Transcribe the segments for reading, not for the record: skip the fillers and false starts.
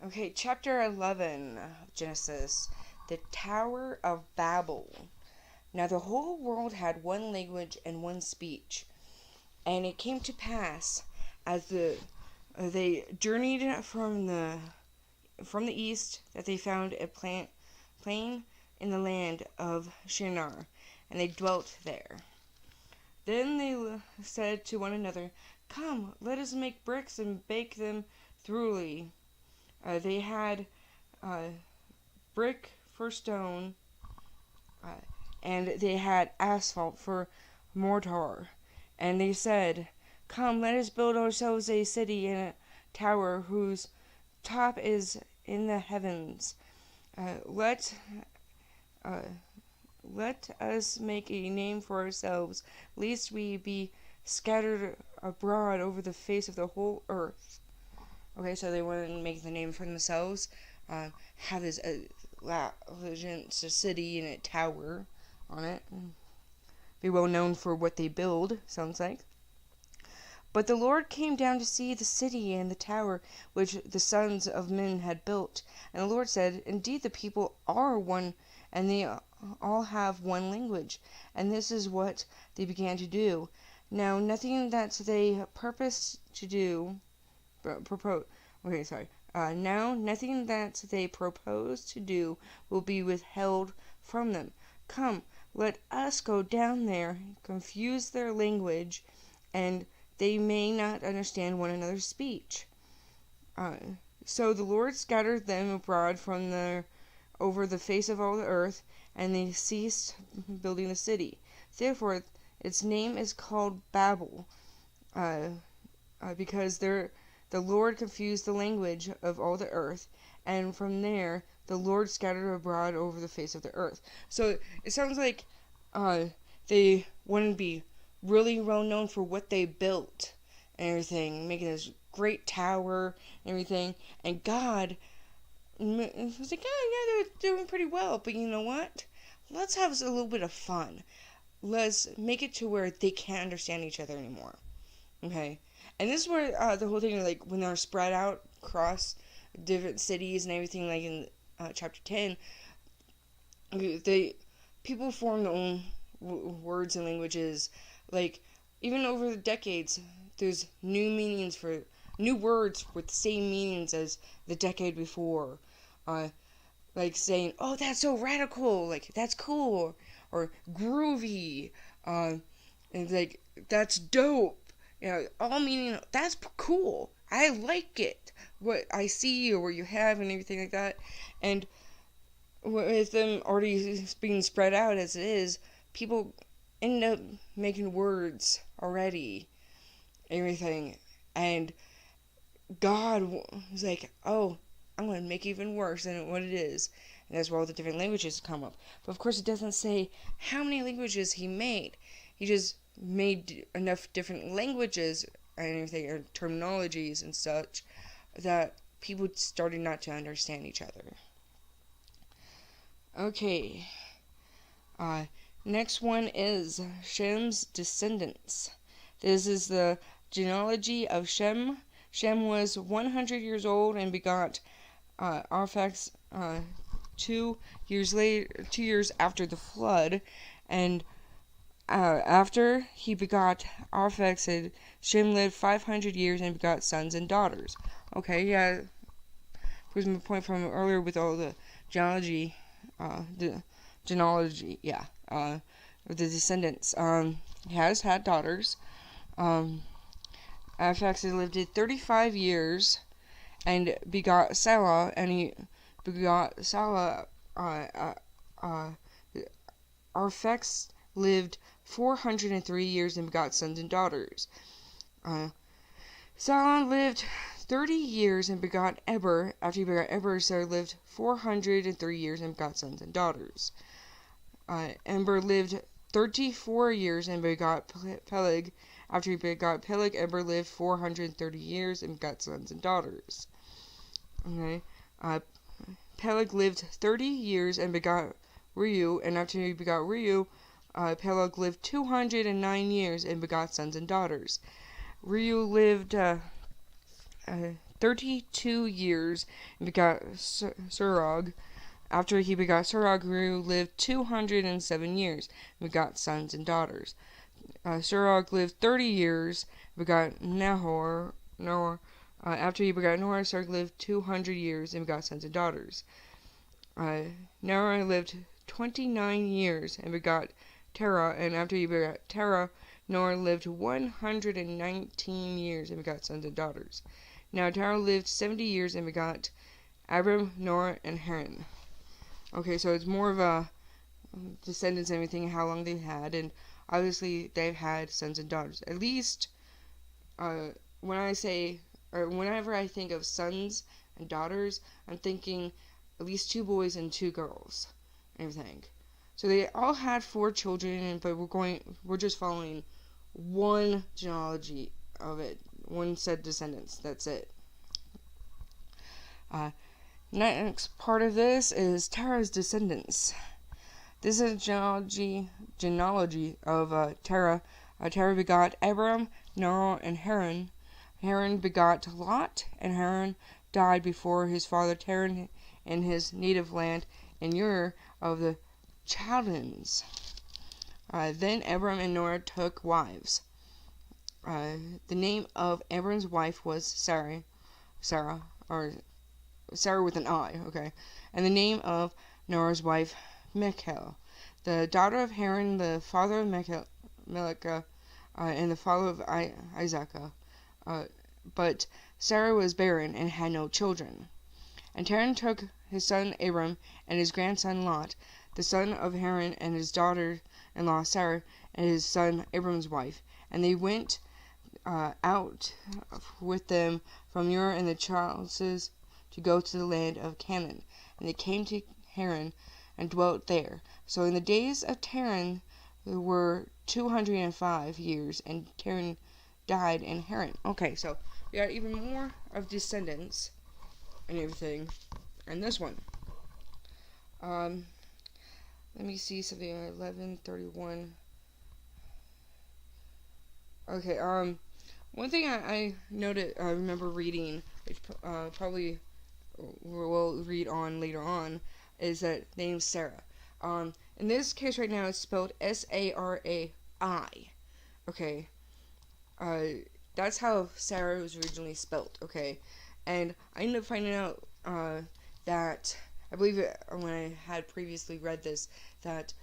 Okay, chapter 11 of Genesis, the Tower of Babel. Now the whole world had one language and one speech. And it came to pass, as they journeyed from the east, that they found a plain in the land of Shinar, and they dwelt there. Then they said to one another, "Come, let us make bricks and bake them thoroughly." They had brick for stone, and they had asphalt for mortar. And they said, "Come, let us build ourselves a city and a tower whose top is in the heavens. Let us make a name for ourselves, lest we be scattered abroad over the face of the whole earth." Okay, so they want to make the name for themselves, have this legend city and a tower on it, be well known for what they build, sounds like. But the Lord came down to see the city and the tower which the sons of men had built. And the Lord said, "Indeed the people are one, and they all have one language." And this is what they began to do. Now nothing that they purposed to do now nothing that they propose to do will be withheld from them. Come, let us go down there, confuse their language, and they may not understand one another's speech. So the Lord scattered them abroad over the face of all the earth, and they ceased building the city. Therefore its name is called Babel, because the Lord confused the language of all the earth, and from there the Lord scattered abroad over the face of the earth. So it sounds like they want to be really well known for what they built and everything, making this great tower and everything. And God was like, "Oh, yeah, they're doing pretty well, but you know what? Let's have a little bit of fun. Let's make it to where they can't understand each other anymore." Okay? And this is where the whole thing, like, when they're spread out across different cities and everything, like in chapter 10, people form their own words and languages. Like, even over the decades, there's new words with the same meanings as the decade before. Like saying, "Oh, that's so radical," like, "That's cool," or "groovy," and like, "That's dope." All meaning, "That's cool. I like it. What I see or what you have," and everything like that. And with them already being spread out as it is, people end up making words already, everything. And God was like, "Oh, I'm going to make it even worse than what it is." And that's where all the different languages come up. But of course it doesn't say how many languages he made. He just made enough different languages and everything, or terminologies and such, that people started not to understand each other. Okay. Next one is Shem's descendants. This is the genealogy of Shem. Shem was 100 years old and begot Arphax 2 years after the flood, and after he begot Arphaxad, Shem lived 500 years and begot sons and daughters. Okay, yeah, proves my point from earlier with all the genealogy, the descendants. He has had daughters. Arphaxad lived 35 years and begot Salah, and he begot Salah. Arphaxad lived 403 years and begot sons and daughters. Salah lived 30 years and begot Eber. After he begot Eber, Sarah lived 403 years and begot sons and daughters. Eber lived 34 years and begot Peleg. After he begot Peleg, Eber lived 430 years and begot sons and daughters. Okay. Peleg lived 30 years and begot Reu, and after he begot Reu, Peleg lived 209 years and begot sons and daughters. Reu lived 32 years and begot Serug. After he begot Serug, Reu lived 207 years and begot sons and daughters. Serug lived 30 years and begot Nahor. After he begot Nahor, Serug lived 200 years and begot sons and daughters. Nahor lived 29 years and begot Terah, and after he begot Terah, Noah lived 119 years and begot sons and daughters. Now Terah lived 70 years and begot Abram, Noah, and Haran. Okay, so it's more of a descendants and everything, how long they had, and obviously they've had sons and daughters. At least, whenever I think of sons and daughters, I'm thinking at least 2 boys and 2 girls, and everything. So they all had 4 children, but we're just following one genealogy of it, one set descendants. That's it. Next part of this is Terah's descendants. This is genealogy of Terah. Terah begot Abram, Noah, and Haran. Haran begot Lot, and Haran died before his father Terah in his native land in Ur of the Chaldeans. Then Abram and Noah took wives. The name of Abram's wife was Sarah, or Sarah with an I, okay. And the name of Noah's wife, Michal, the daughter of Haran, the father of Melech, and the father of Isaac. But Sarah was barren and had no children. And Terah took his son Abram and his grandson Lot, the son of Haran, and his daughter-in-law Sarah, and his son Abram's wife, and they went out with them from Ur and the Chaldeans to go to the land of Canaan. And they came to Haran and dwelt there. So in the days of Terah there were 205 years, and Terah died in Haran. Okay, so we got even more of descendants and everything. And this one. Let me see something. 1131. Okay. One thing I noted, I remember reading, which probably we'll read on later on, is that the name Sarah. In this case right now, it's spelled Sarai. Okay. That's how Sarah was originally spelled. Okay. And I ended up finding out that, I believe when I had previously read this, that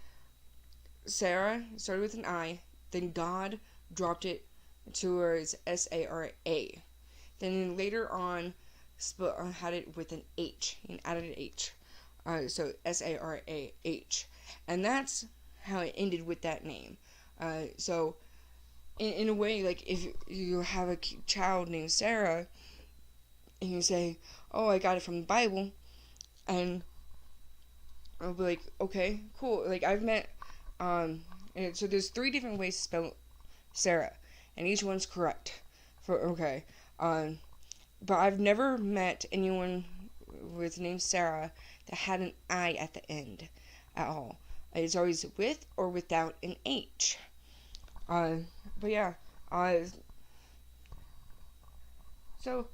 Sarah started with an I, then God dropped it towards Sara. Then later on, had it with an H, and added an H. So Sarah. And that's how it ended with that name. So, in a way, like, if you have a child named Sarah, and you say, oh, I got it from the Bible, and I'll be like, okay, cool. Like, I've met, and so there's 3 different ways to spell Sarah, and each one's correct. But I've never met anyone with the name Sarah that had an I at the end at all. It's always with or without an H. But yeah, so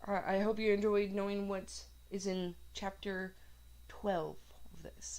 I hope you enjoyed knowing what is in chapter 12 of this.